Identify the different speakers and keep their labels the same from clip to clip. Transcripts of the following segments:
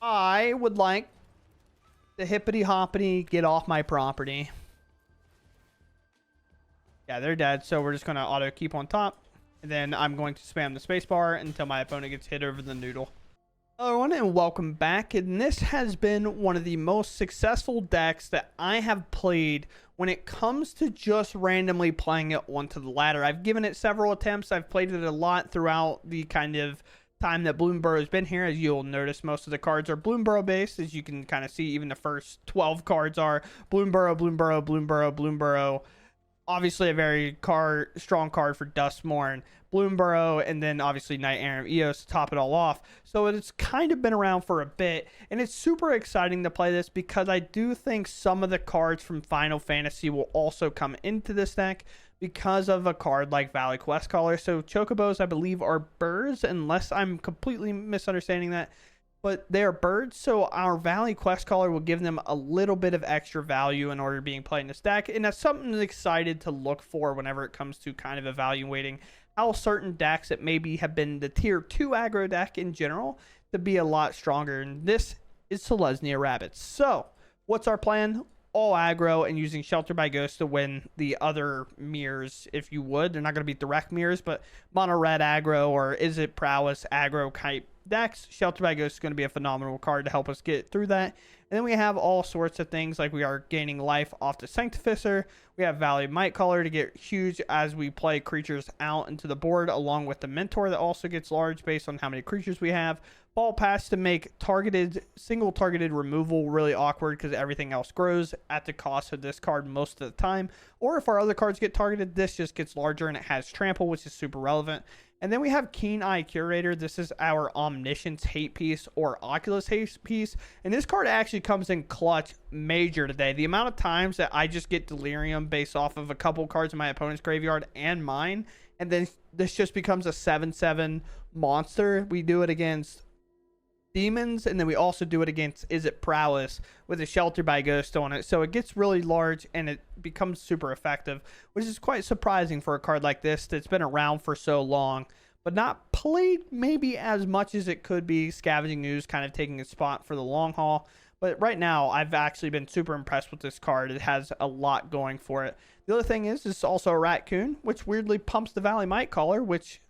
Speaker 1: I would like the hippity hoppity get off my property. Yeah, they're dead, so we're just going to auto keep on top. And then I'm going to spam the spacebar until my opponent gets hit over the noodle. Hello everyone and welcome back. And this has been one of the most successful decks that I have played when it comes to just randomly playing it onto the ladder. I've given it several attempts. I've played it a lot throughout the kind of time that Bloomburrow has been here. As you'll notice, most of the cards are Bloomburrow based. As you can kind of see, even the first 12 cards are Bloomburrow, Bloomburrow, Bloomburrow, Bloomburrow. Obviously a very strong card for Duskmourn, Bloomburrow, and then obviously Knight Errant Eos to top it all off. So it's kind of been around for a bit, and it's super exciting to play this because I do think some of the cards from Final Fantasy will also come into this deck because of a card like Valley Quest Caller. So Chocobos, I believe, are birds, unless I'm completely misunderstanding that. But they are birds, so our Valley Quest Caller will give them a little bit of extra value in order to being played in this deck. And that's something I'm excited to look for whenever it comes to kind of evaluating how certain decks that maybe have been the tier 2 aggro deck in general to be a lot stronger. And this is Selesnya Rabbits. So what's our plan? All aggro and using Shelter by Ghost to win the other mirrors, if you would. They're not going to be direct mirrors, but mono red aggro or is it prowess aggro type decks. Shelter by Ghost is going to be a phenomenal card to help us get through that. And then we have all sorts of things like we are gaining life off the Sanctificer. We have Valley Might Caller to get huge as we play creatures out into the board, along with the Mentor that also gets large based on how many creatures we have. Ball Pass to make single targeted removal really awkward because everything else grows at the cost of this card most of the time. Or if our other cards get targeted, this just gets larger and it has Trample, which is super relevant. And then we have Keen Eye Curator. This is our Omniscience hate piece or Oculus hate piece. And this card actually comes in clutch major today. The amount of times that I just get Delirium based off of a couple cards in my opponent's graveyard and mine, and then this just becomes a 7/7 monster. We do it against demons, and then we also do it against Is It Prowess with a Shelter by Ghost on it. So it gets really large and it becomes super effective, which is quite surprising for a card like this that's been around for so long but not played maybe as much as it could be. Scavenging Ooze kind of taking a spot for the long haul, but right now I've actually been super impressed with this card. It has a lot going for it. The other thing is it's also a Raccoon, which weirdly pumps the Valley Might Caller, which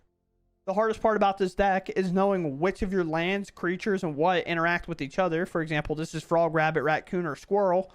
Speaker 1: the hardest part about this deck is knowing which of your lands, creatures, and what interact with each other. For example, this is Frog, Rabbit, Raccoon, or Squirrel.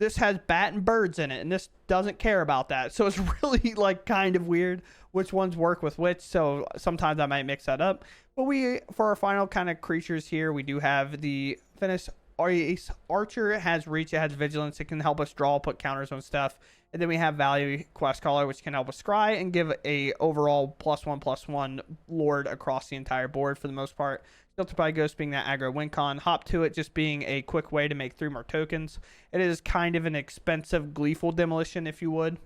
Speaker 1: This has bat and birds in it, and this doesn't care about that. So it's really like kind of weird which ones work with which. So sometimes I might mix that up. But for our final kind of creatures here, we do have the Finish Ace Archer. It has reach, it has vigilance, it can help us draw, put counters on stuff. And then we have Valley Quest Caller, which can help us scry and give a overall +1/+1 lord across the entire board for the most part. Shelter by Ghost being that aggro win con. Hop to it just being a quick way to make 3 more tokens. It is kind of an expensive Gleeful Demolition, if you would,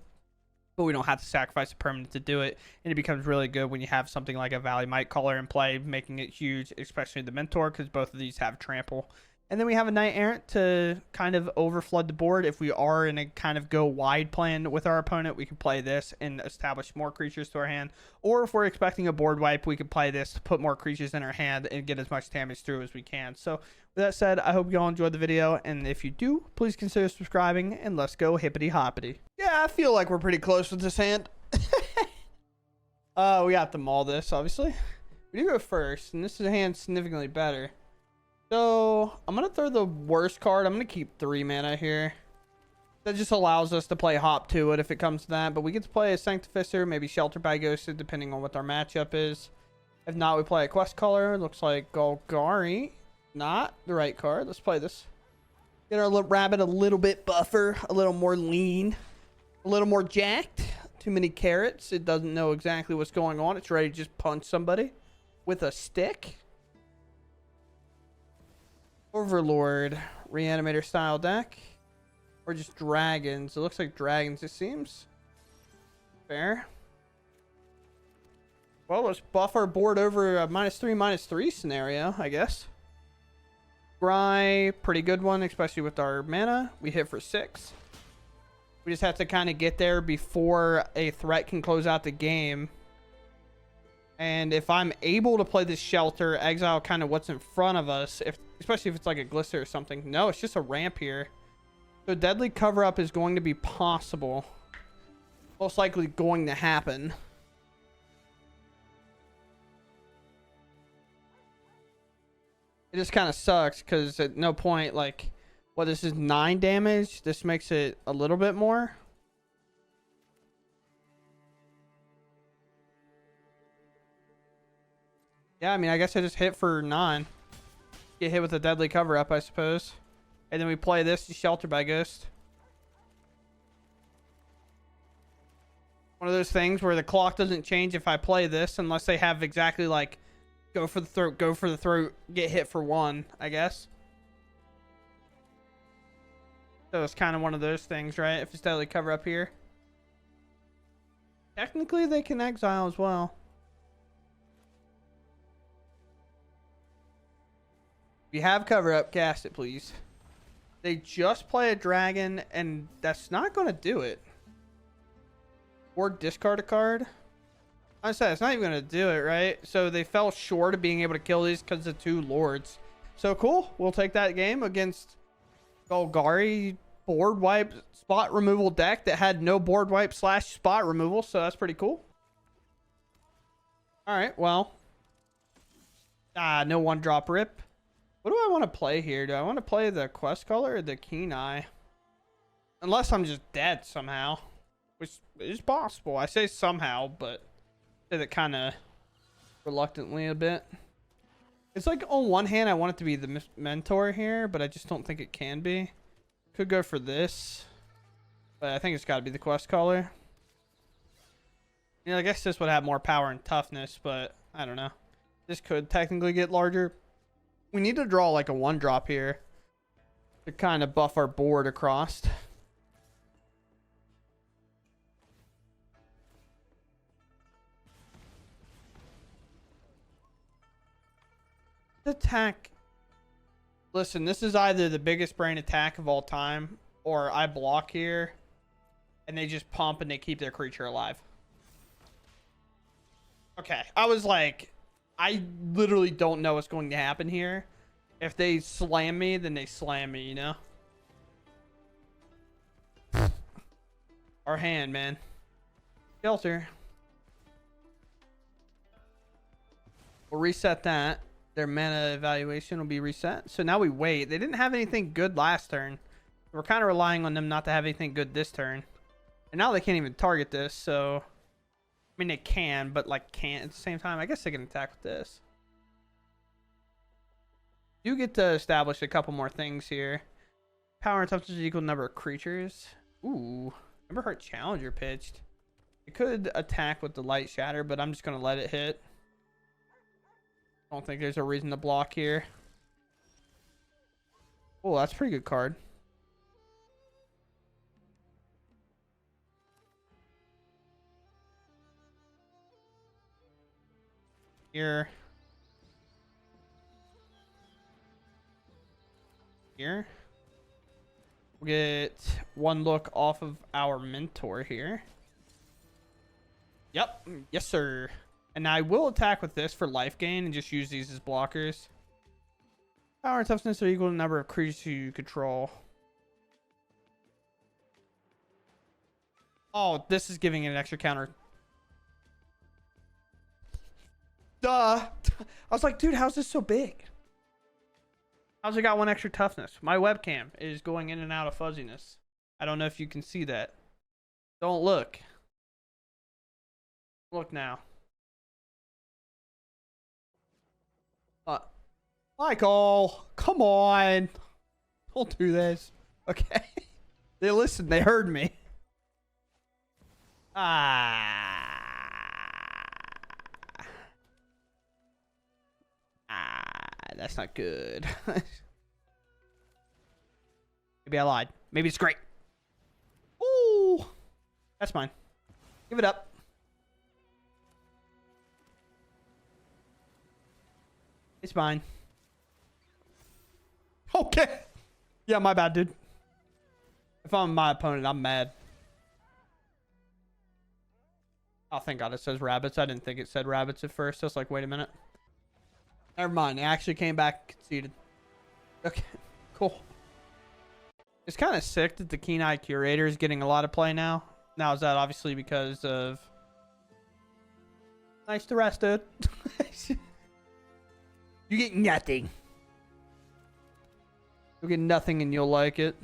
Speaker 1: but we don't have to sacrifice a permanent to do it, and it becomes really good when you have something like a Valley Might Caller in play, making it huge, especially the Mentor, because both of these have Trample. And then we have a Knight Errant to kind of overflood the board. If we are in a kind of go wide plan with our opponent, we can play this and establish more creatures to our hand. Or if we're expecting a board wipe, we can play this to put more creatures in our hand and get as much damage through as we can. So with that said, I hope you all enjoyed the video. And if you do, please consider subscribing, and let's go hippity hoppity. Yeah, I feel like we're pretty close with this hand. We have to maul this, obviously. We do go first, and this is a hand significantly better. So I'm going to throw the worst card. I'm going to keep 3 mana here. That just allows us to play hop to it if it comes to that. But we get to play a Sanctificer, maybe Shelter by Ghosted, depending on what our matchup is. If not, we play a Quest Caller. Looks like Golgari. Not the right card. Let's play this. Get our little rabbit a little bit buffer, a little more lean, a little more jacked. Too many carrots. It doesn't know exactly what's going on. It's ready to just punch somebody with a stick. Overlord, Reanimator style deck, or just dragons. It looks like dragons, it seems. Fair. Well, let's buff our board over a -3/-3 scenario, I guess. Scry, pretty good one, especially with our mana. We hit for 6. We just have to kind of get there before a threat can close out the game. And if I'm able to play this Shelter, exile kind of what's in front of us. If Especially if it's like a glister or something. No, it's just a ramp here. So deadly cover-up is going to be possible. Most likely going to happen. It just kind of sucks because at no point, like, well, this is 9 damage. This makes it a little bit more. Yeah, I mean, I guess I just hit for 9. Get hit with a deadly cover-up, I suppose. And then we play this to Shelter by Ghost. One of those things where the clock doesn't change if I play this unless they have exactly like go for the throat, get hit for 1, I guess. So it's kind of one of those things, right? If it's deadly cover up here. Technically, they can exile as well. If you have cover up, cast it, please. They just play a dragon, and that's not going to do it. Or discard a card. I said it's not even going to do it, right? So they fell short of being able to kill these because of 2 lords. So cool. We'll take that game against Golgari board wipe spot removal deck that had no board wipe / spot removal. So that's pretty cool. All right. Well. No 1-drop rip. What do I want to play here? Do I want to play the Quest Caller or the Keen Eye? Unless I'm just dead somehow. Which is possible. I say somehow, but I say that kind of reluctantly a bit. It's like on one hand, I want it to be the mentor here, but I just don't think it can be. Could go for this, but I think it's got to be the Quest Caller. You know, I guess this would have more power and toughness, but I don't know. This could technically get larger. We need to draw like a 1-drop here to kind of buff our board across. Attack. Listen, this is either the biggest brain attack of all time, or I block here and they just pump and they keep their creature alive. Okay, I was like, I literally don't know what's going to happen here. If they slam me, then they slam me, you know? Our hand, man. Shelter. We'll reset that. Their mana evaluation will be reset. So now we wait. They didn't have anything good last turn. We're kind of relying on them not to have anything good this turn. And now they can't even target this, so... I mean, they can, but, like, can't at the same time. I guess they can attack with this. You get to establish a couple more things here. Power and toughness is equal to number of creatures. Ooh. Remember her Challenger pitched. It could attack with the Light Shatter, but I'm just going to let it hit. I don't think there's a reason to block here. Oh, that's a pretty good card. Here. Here. We'll get 1 look off of our mentor here. Yep. Yes, sir. And I will attack with this for life gain and just use these as blockers. Power and toughness are equal to the number of creatures you control. Oh, this is giving it an extra counter. Duh. I was like, dude, how's this so big? How's it got 1 extra toughness? My webcam is going in and out of fuzziness. I don't know if you can see that. Don't look. Look now. Michael, come on. Don't do this. Okay. They listened. They heard me. That's not good. Maybe I lied. Maybe it's great. Ooh. That's mine. Give it up. It's mine. Okay. Yeah, my bad, dude. If I'm my opponent, I'm mad. Oh, thank God it says rabbits. I didn't think it said rabbits at first. I was like, wait a minute. Never mind. It actually came back and conceded. Okay, cool. It's kind of sick that the Keen Eye Curator is getting a lot of play now. Now, is that obviously because of... Nice to rest, dude. You get nothing. You'll get nothing and you'll like it.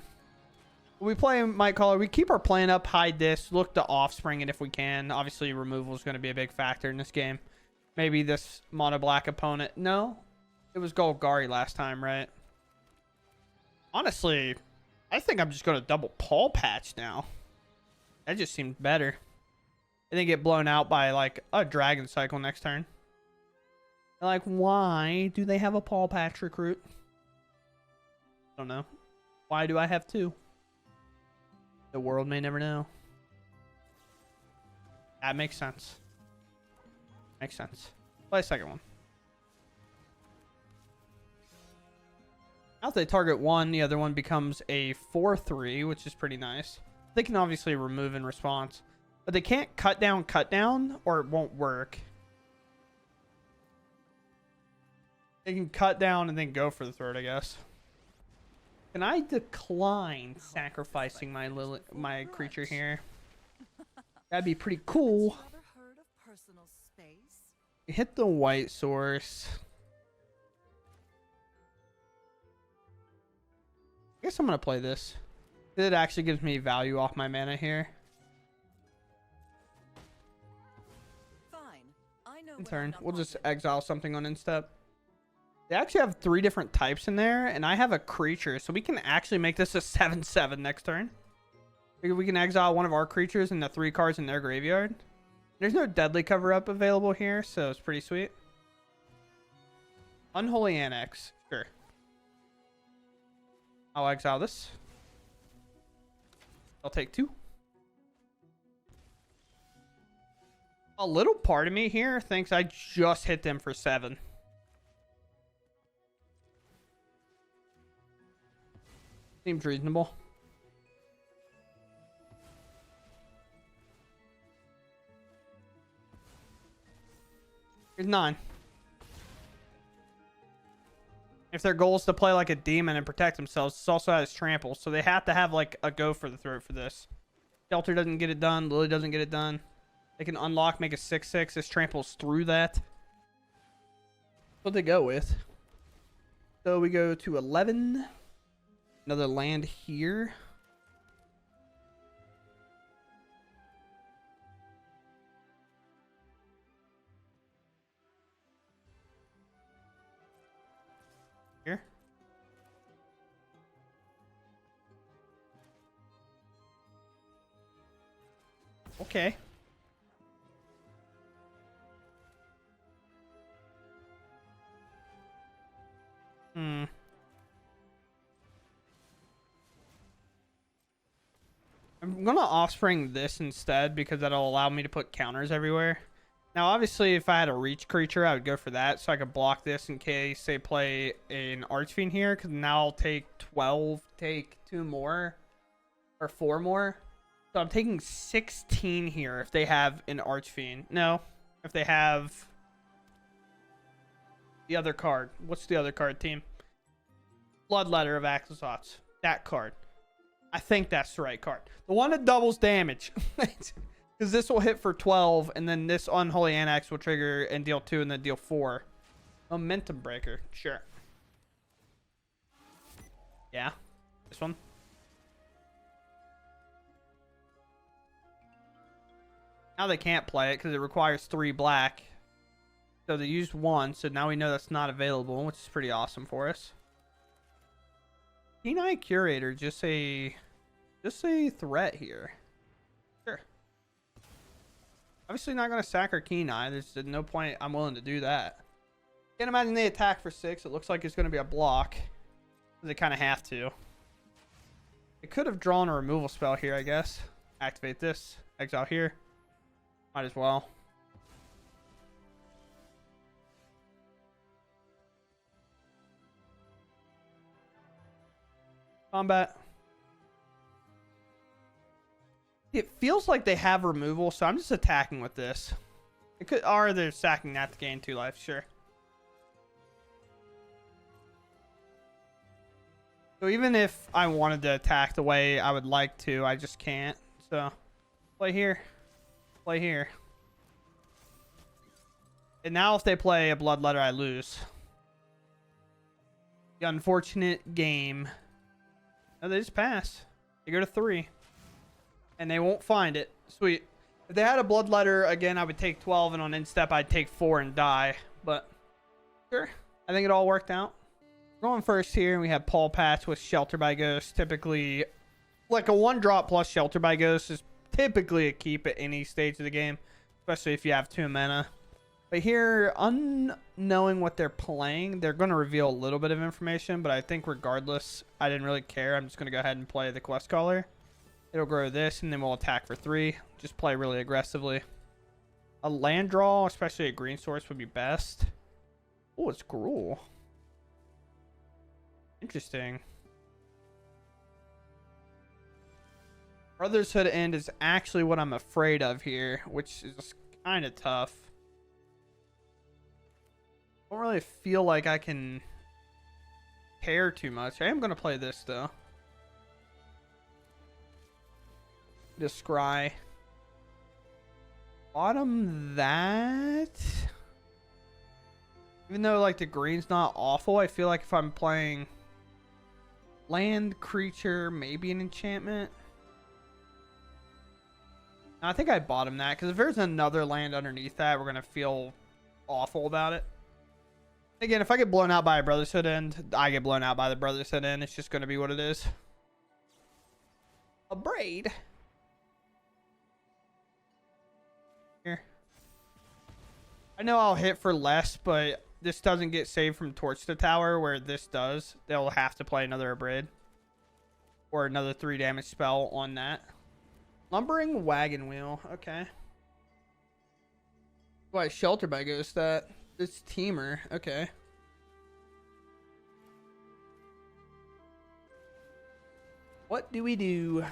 Speaker 1: We play Might Caller. We keep our plan up, hide this, look to offspring it if we can. Obviously, removal is going to be a big factor in this game. Maybe this mono black opponent. No, it was Golgari last time, right? Honestly, I think I'm just going to double Paw Patch now. That just seems better. And then get blown out by like a Dragon Cycle next turn. Like, why do they have a Paw Patch recruit? I don't know. Why do I have two? The world may never know. That makes sense. Makes sense. Play a second one. Now if they target one, the other one becomes a 4/3, which is pretty nice. They can obviously remove in response, but they can't cut down, or it won't work. They can cut down and then go for the throat, I guess. Can I decline sacrificing my creature here? That'd be pretty cool. Hit the white source. I guess I'm gonna play this. It actually gives me value off my mana here. In turn, we'll just exile something on instep. They actually have 3 different types in there, and I have a creature, so we can actually make this a 7/7 next turn. We can exile one of our creatures and the 3 cards in their graveyard. There's no deadly cover-up available here, so it's pretty sweet. Unholy Annex. Sure. I'll exile this. I'll take 2. A little part of me here thinks I just hit them for 7. Seems reasonable. Here's 9. If their goal is to play like a demon and protect themselves, this also has trample, so they have to have like a go for the throat for this. Shelter doesn't get it done. Lily doesn't get it done. They can unlock, make a 6/6. This tramples through that. That's what they go with. So we go to 11. Another land here. Here. Okay. I'm gonna offspring this instead because that'll allow me to put counters everywhere. Now, obviously, if I had a reach creature, I would go for that so I could block this in case they play an Archfiend here. Because now I'll take 12, take 2 more, or 4 more. So I'm taking 16 here if they have an Archfiend. No, if they have the other card. What's the other card, team? Bloodletter of Axelzots. That card. I think that's the right card. The one that doubles damage. Because this will hit for 12, and then this Unholy Annex will trigger and deal 2 and then deal 4. Momentum Breaker. Sure. Yeah. This one. Now they can't play it because it requires 3 black. So they used 1, so now we know that's not available, which is pretty awesome for us. Keen Eye Curator, just a threat here. Sure. Obviously not going to sack our Keen Eye. There's no point I'm willing to do that. Can't imagine they attack for 6. It looks like it's going to be a block. They kind of have to. It could have drawn a removal spell here, I guess. Activate this. Exile here. Might as well. Combat. It feels like they have removal, so I'm just attacking with this. It could, or they're sacking that to gain 2 life, sure. So even if I wanted to attack the way I would like to, I just can't. So play here. Play here. And now if they play a Bloodletter, I lose. The unfortunate game. No, they just pass. They go to 3. And they won't find it. Sweet. If they had a Bloodletter, again, I would take 12. And on instep, I'd take 4 and die. But sure. I think it all worked out. We're going first here. And we have Paul Patch with Shelter by Ghost. Typically, like a 1-drop plus Shelter by Ghost is typically a keep at any stage of the game. Especially if you have 2 mana. But here, unknowing what they're playing, they're going to reveal a little bit of information. But I think regardless, I didn't really care. I'm just going to go ahead and play the Quest Caller. It'll grow this, and then we'll attack for 3. Just play really aggressively. A land draw, especially a green source, would be best. Oh, it's Gruul. Interesting. Brotherhood End is actually what I'm afraid of here, which is kind of tough. I don't really feel like I can care too much. I am going to play this, though. Just scry. Bottom that. Even though, like, the green's not awful, I feel like if I'm playing land, creature, maybe an enchantment. I think I bottom that, because if there's another land underneath that, we're going to feel awful about it. Again, if I get blown out by a Brotherhood End, I get blown out by the Brotherhood End. It's just going to be what it is. A braid. Here. I know I'll hit for less, but this doesn't get saved from Torch the Tower, where this does. They'll have to play another Abraid. Or another 3 damage spell on that. Lumbering Wagon Wheel. Okay. Why, Shelter by Ghost that? This Teamer. Okay. What do we do?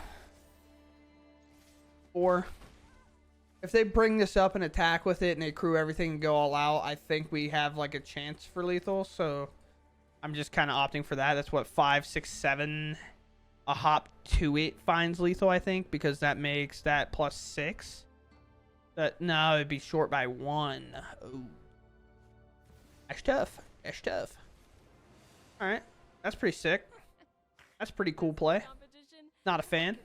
Speaker 1: 4. If they bring this up and attack with it and they crew everything and go all out, I think we have like a chance for lethal. So I'm just kind of opting for that. That's what, 5, 6, 7. A hop to it finds lethal, I think, because that makes that plus 6. That no, it'd be short by 1. Oh. That's tough. That's tough. All right. That's pretty sick. That's pretty cool play. Not a fan.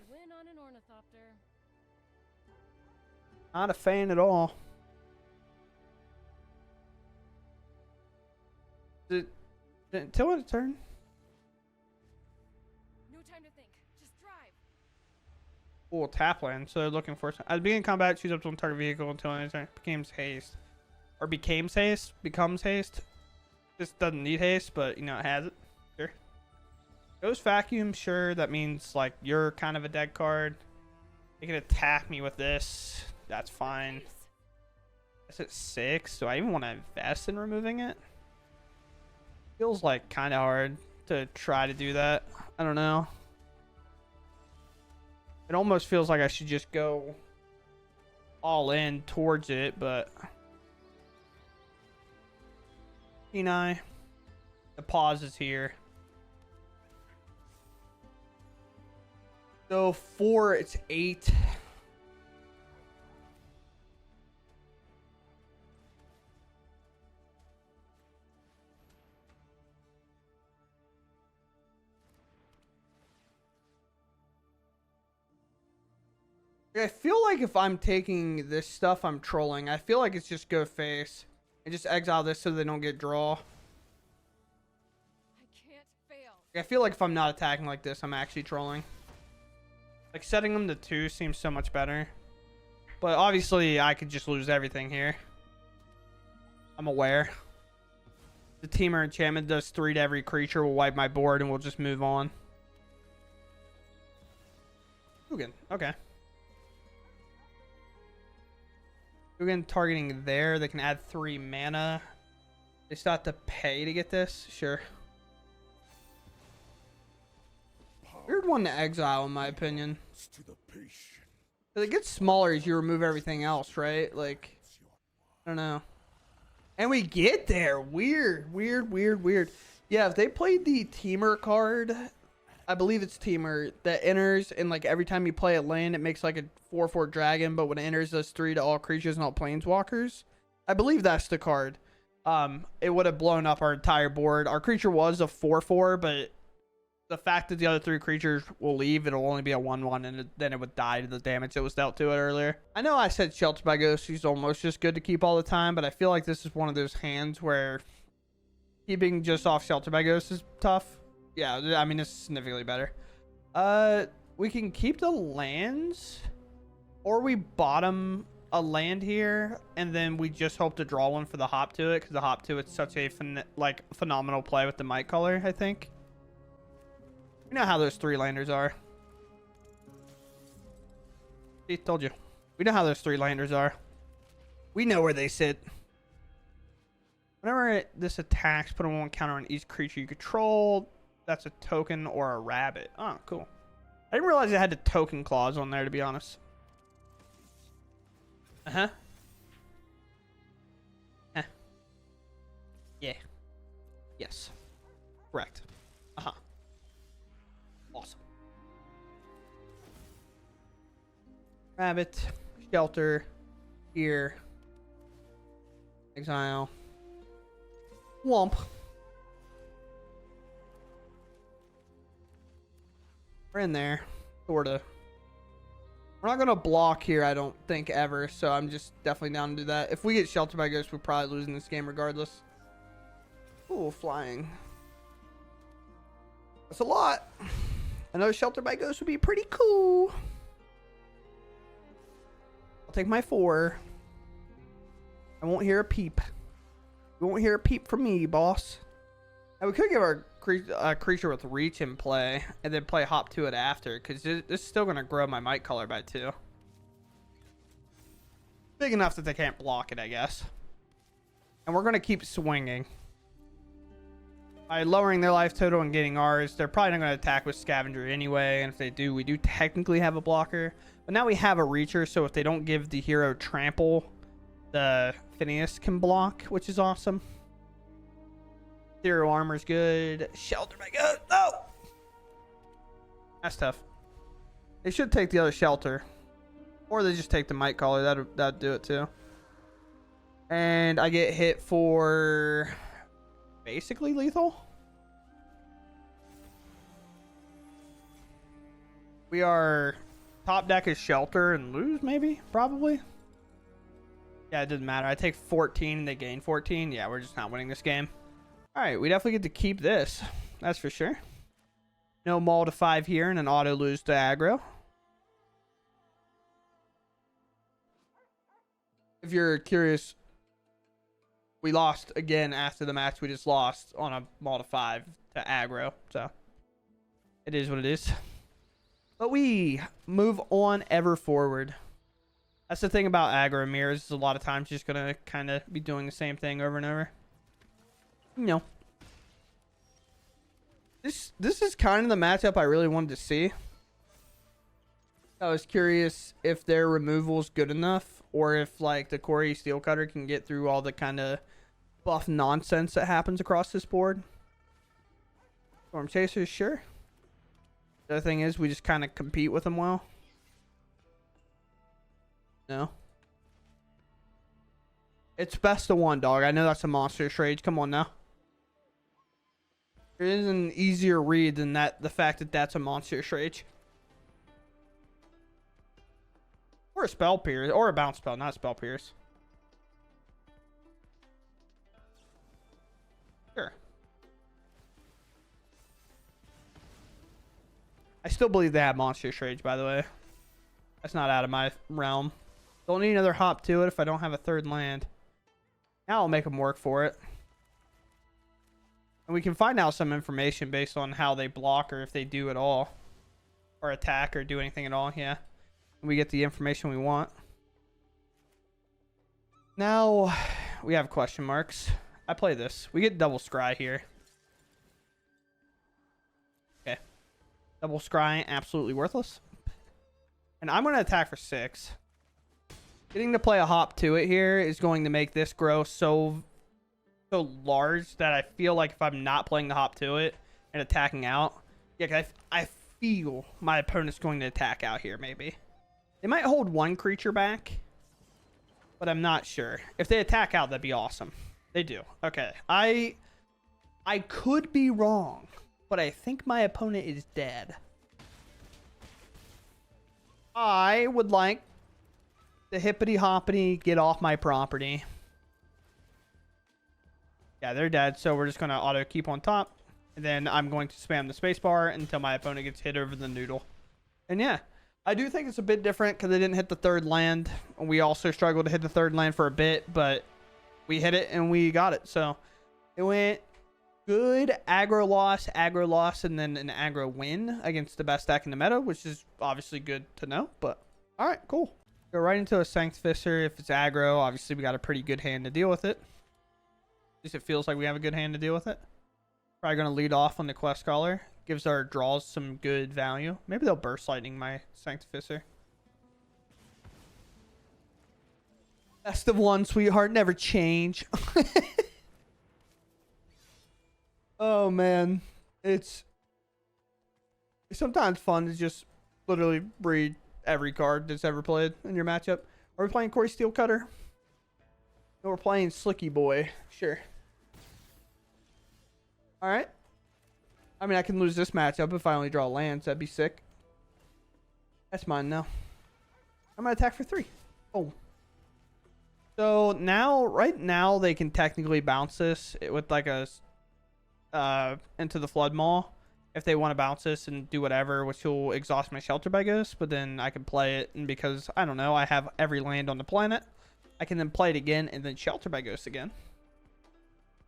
Speaker 1: Not a fan at all. Until it's turn.
Speaker 2: No time to think. Just drive.
Speaker 1: Cool, tap land. So they're looking for. At the beginning of combat, choose up to one target vehicle until it becomes haste. Or becomes haste. This doesn't need haste, but you know it has it. Sure. Ghost Vacuum, sure. That means like you're kind of a dead card. They can attack me with this. That's fine. That's at 6. Do I even want to invest in removing it? Feels like kind of hard to try to do that. I don't know. It almost feels like I should just go all in towards it, but Kenai, the pause is here. So 4, it's 8. I feel like if I'm taking this stuff, I'm trolling. I feel like it's just go face and just exile this so they don't get draw.
Speaker 2: I can't fail.
Speaker 1: I feel like if I'm not attacking like this, I'm actually trolling. Like setting them to 2 seems so much better. But obviously I could just lose everything here. I'm aware. The Teamer enchantment does 3 to every creature. Will wipe my board and we'll just move on. Ugin. Okay. Ugin targeting there. They can add 3 mana. They still have to pay to get this? Sure. Weird one to exile, in my opinion. It gets smaller as you remove everything else, right? Like, I don't know. And we get there. Weird. Yeah, if they played the Teamer card, I believe it's Teamer that enters, and like every time you play a land, it makes like a 4/4 dragon, but when it enters, does 3 to all creatures and all planeswalkers. I believe that's the card. It would have blown up our entire board. Our creature was a 4/4, but the fact that the other 3 creatures will leave, it'll only be a 1/1, and then it would die to the damage that was dealt to it earlier. I know I said Shelter by Ghost is almost just good to keep all the time, but I feel like this is one of those hands where keeping just off Shelter by Ghost is tough. Yeah, I mean, it's significantly better. We can keep the lands, or we bottom a land here, and then we just hope to draw one for the hop to it, because the hop to it's such a phenomenal play with the might color, I think. You know how those 3-landers are. See, told you. We know how those 3-landers are. We know where they sit. Whenever this attacks, put a 1 counter on each creature you control. That's a token or a rabbit. Oh, cool. I didn't realize it had the token clause on there, to be honest. Uh-huh. Huh. Yeah. Yes. Correct. Uh-huh. Awesome. Rabbit. Shelter. Here. Exile. Womp. We're in there. Sorta. We're not going to block here, I don't think, ever. So I'm just definitely down to do that. If we get Shelter by Ghost, we're probably losing this game regardless. Ooh, flying. That's a lot. I know Shelter by Ghost would be pretty cool. I'll take my 4. I won't hear a peep. You won't hear a peep from me, boss. Now, we could give our creature with reach in play and then play hop to it after, because this is still going to grow my might color by 2. Big enough that they can't block it, I guess. And we're going to keep swinging. By lowering their life total and getting ours, they're probably not going to attack with Scavenger anyway, and if they do, we do technically have a blocker. But now we have a reacher, so if they don't give the hero trample, the Phineas can block, which is awesome. 0 armor's good. Shelter by Ghost. No! That's tough. They should take the other shelter. Or they just take the might collar. That'd do it too. And I get hit for basically lethal. We are top deck is shelter and lose, maybe? Probably. Yeah, it doesn't matter. I take 14 and they gain 14. Yeah, we're just not winning this game. Alright, we definitely get to keep this. That's for sure. No maul to 5 here and an auto lose to aggro. If you're curious, we lost again after the match. We just lost on a maul to 5 to aggro. So, it is what it is. But we move on ever forward. That's the thing about aggro mirrors. A lot of times you're just going to kind of be doing the same thing over and over. You know, this is kind of the matchup I really wanted to see. I was curious if their removal is good enough, or if like the Corey Steelcutter can get through all the kind of buff nonsense that happens across this board. Storm Chasers, sure. The other thing is we just kind of compete with them well. No. It's best of 1, dog. I know that's a monstrous rage. Come on now. There is an easier read than that. The fact that that's a monstrous rage. Or a spell pierce. Or a bounce spell, not a spell pierce. Sure. I still believe they have monstrous rage, by the way. That's not out of my realm. Don't need another hop to it if I don't have a 3rd land. Now I'll make them work for it. And we can find out some information based on how they block or if they do at all. Or attack or do anything at all, yeah. And we get the information we want. Now, we have question marks. I play this. We get double scry here. Okay. Double scry, absolutely worthless. And I'm going to attack for 6. Getting to play a hop to it here is going to make this grow so large that I feel like if I'm not playing the hop to it and attacking out, Yeah, 'cause I feel my opponent's going to attack out here, maybe. They might hold one creature back, but I'm not sure. If they attack out, that'd be awesome. They do. Okay. I could be wrong, but I think my opponent is dead. I would like the hippity hoppity get off my property. Yeah, they're dead, so we're just going to auto keep on top. And then I'm going to spam the spacebar until my opponent gets hit over the noodle. And yeah, I do think it's a bit different because they didn't hit the third land. We also struggled to hit the third land for a bit, but we hit it and we got it. So it went good. Aggro loss, and then an aggro win against the best deck in the meta, which is obviously good to know. But all right, cool. Go right into a Sanctificer. If it's aggro, obviously we got a pretty good hand to deal with it. At least it feels like we have a good hand to deal with it. Probably going to lead off on the Quest Caller. Gives our draws some good value. Maybe they'll Burst Lightning my Sanctificer. Best of one, sweetheart. Never change. Oh, man. It's sometimes fun to just literally read every card that's ever played in your matchup. Are we playing Corey Steelcutter? No, we're playing Slicky Boy. Sure. All right. I mean, I can lose this matchup if I only draw lands. That'd be sick. That's mine now. I'm going to attack for 3. Oh. So now, right now, they can technically bounce this with like a into the Flood Maw if they want to bounce this and do whatever, which will exhaust my Shelter by Ghost. But then I can play it, and because, I don't know, I have every land on the planet, I can then play it again and then Shelter by Ghost again.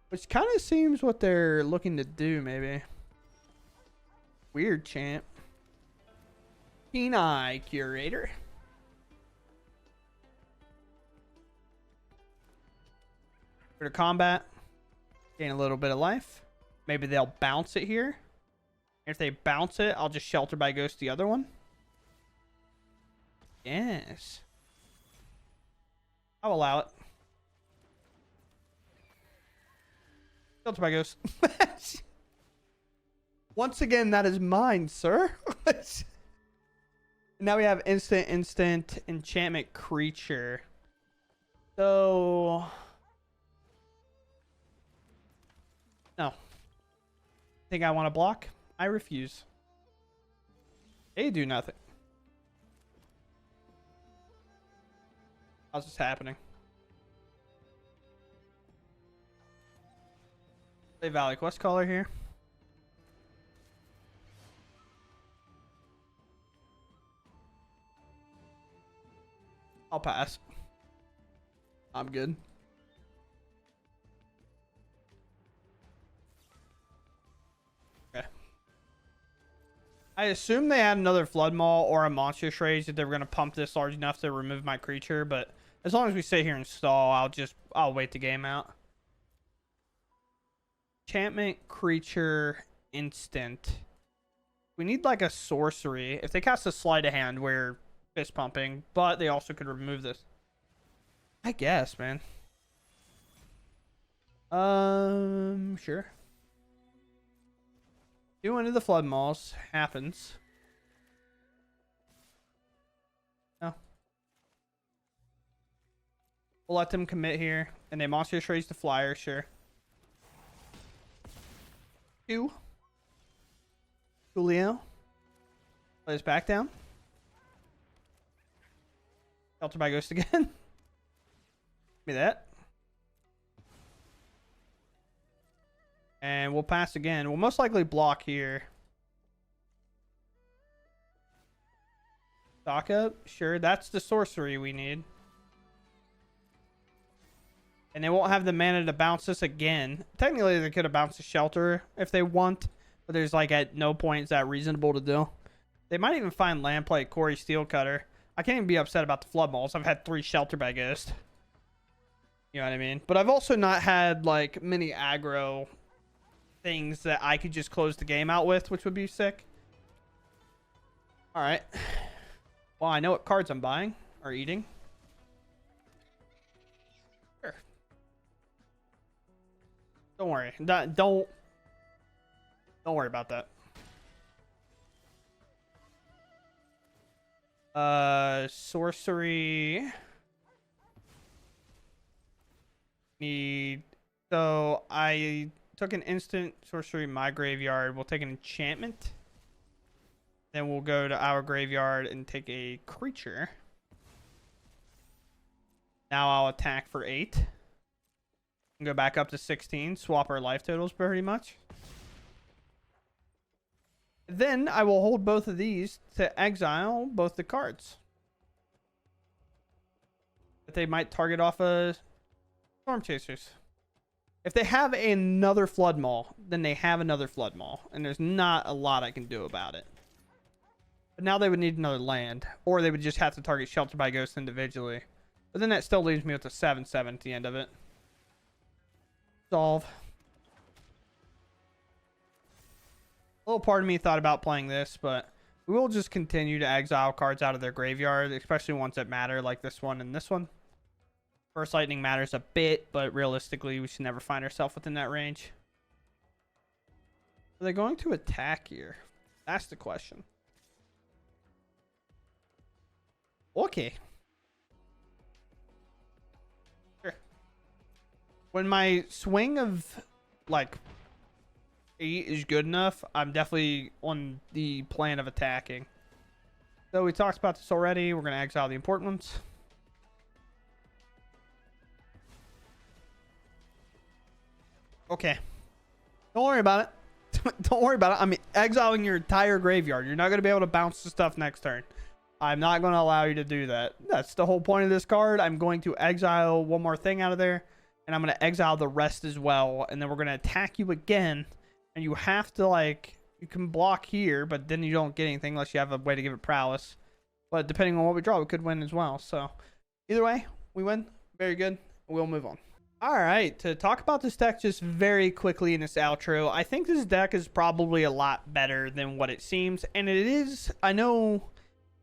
Speaker 1: Which kind of seems what they're looking to do, maybe. Weird champ. Keen Eye Curator. For the combat, gain a little bit of life. Maybe they'll bounce it here. If they bounce it, I'll just Shelter by Ghost the other one. Yes. I'll allow it. Shelter by Ghost. Once again, that is mine, sir. Now we have instant enchantment creature. So no. Think I want to block? I refuse. They do nothing. How's this happening? Play Valley Quest Caller here. I'll pass. I'm good. Okay. I assume they had another Flood Maw or a Monstrous Rage that they were going to pump this large enough to remove my creature, but as long as we stay here and stall, I'll wait the game out. Enchantment creature instant. We need like a sorcery. If they cast a Sleight of Hand, we're fist pumping, but they also could remove this. I guess, man. Sure. 2 into the Flood Maws happens. No. We'll let them commit here, and they Monstrous Rage the Flyer, sure. 2. Julio. Play his back down. Shelter by Ghost again. Give me that. And we'll pass again. We'll most likely block here. Stock up. Sure, that's the sorcery we need. And they won't have the mana to bounce this again. Technically, they could have bounced the Shelter if they want. But there's like at no point is that reasonable to do. They might even find land play Corey Steelcutter. I can't even be upset about the Flood Malls. I've had 3 Shelter by Ghost. You know what I mean? But I've also not had like many aggro things that I could just close the game out with, which would be sick. All right. Well, I know what cards I'm buying or eating. Sure. Don't worry. Don't worry about that. Sorcery. So I took an instant sorcery in my graveyard. We'll take an enchantment. Then we'll go to our graveyard and take a creature. Now I'll attack for 8. And go back up to 16. Swap our life totals pretty much. Then I will hold both of these to exile both the cards. But they might target off a Storm Chasers. If they have another Flood Maul, then they have another Flood Maul. And there's not a lot I can do about it. But now they would need another land. Or they would just have to target Shelter by Ghost individually. But then that still leaves me with a 7/7 at the end of it. Solve. A little part of me thought about playing this, but we will just continue to exile cards out of their graveyard, especially ones that matter, like this one and this one. First Lightning matters a bit, but realistically, we should never find ourselves within that range. Are they going to attack here? That's the question. Okay. Sure. When my swing of, like, 8 is good enough, I'm definitely on the plan of attacking. So we talked about this already. We're going to exile the important ones. Okay. Don't worry about it. Don't worry about it. I'm exiling your entire graveyard. You're not going to be able to bounce the stuff next turn. I'm not going to allow you to do that. That's the whole point of this card. I'm going to exile one more thing out of there. And I'm going to exile the rest as well. And then we're going to attack you again. And you have to, like, you can block here, but then you don't get anything unless you have a way to give it prowess. But depending on what we draw, we could win as well. So either way, we win. Very good. We'll move on. All right, to talk about this deck just very quickly in this outro, I think this deck is probably a lot better than what it seems. And it is, I know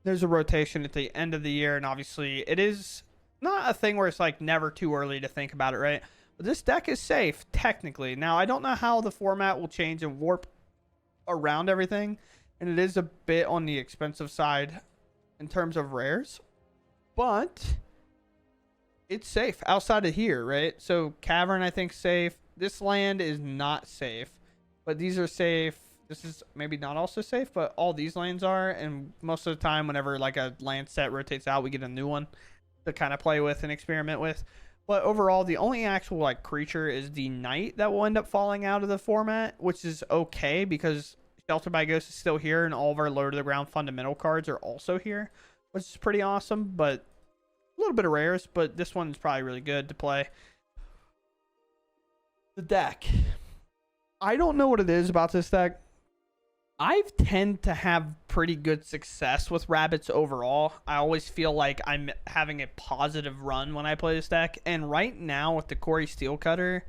Speaker 1: there's a rotation at the end of the year, and obviously it is not a thing where it's like never too early to think about it, right? But this deck is safe, technically. Now, I don't know how the format will change and warp around everything, and it is a bit on the expensive side in terms of rares, but it's safe outside of here, right? So Cavern, I think, safe. This land is not safe, but these are safe. This is maybe not also safe, but all these lands are, and most of the time whenever like a land set rotates out, we get a new one to kind of play with and experiment with. But overall, the only actual like creature is the Knight that will end up falling out of the format, which is okay because Shelter by Ghost is still here, and all of our low to the ground fundamental cards are also here, which is pretty awesome. But a little bit of rares, but this one's probably really good to play. The deck, I don't know what it is about this deck. I tend to have pretty good success with rabbits overall. I always feel like I'm having a positive run when I play this deck. And right now with the Corey Steelcutter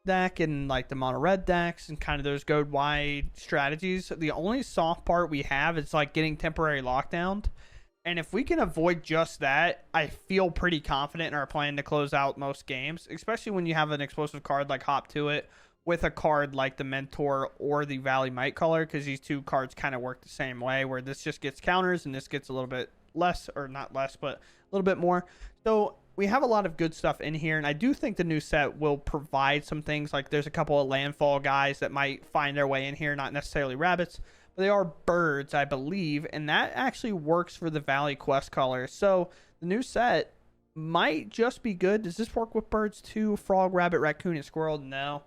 Speaker 1: deck and like the mono red decks and kind of those go wide strategies, the only soft part we have is like getting temporary lockdown. And if we can avoid just that, I feel pretty confident in our plan to close out most games, especially when you have an explosive card like Hop to It with a card like the Mentor or the Valley Might Caller, because these two cards kind of work the same way, where this just gets counters and this gets a little bit less, or not less, but a little bit more. So we have a lot of good stuff in here, and I do think the new set will provide some things. Like there's a couple of landfall guys that might find their way in here, not necessarily rabbits, but they are birds, I believe, and that actually works for the Valley Quest Caller. So the new set might just be good. Does this work with birds too? Frog, rabbit, raccoon, and squirrel? No.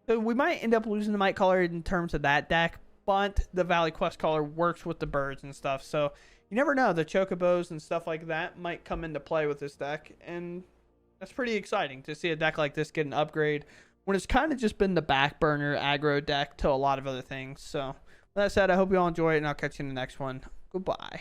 Speaker 1: So we might end up losing the Might Caller in terms of that deck, but the Valley Quest Caller works with the birds and stuff. So you never know. The Chocobos and stuff like that might come into play with this deck, and that's pretty exciting to see a deck like this get an upgrade when it's kind of just been the back burner aggro deck to a lot of other things. So with that said, I hope you all enjoy it, and I'll catch you in the next one. Goodbye.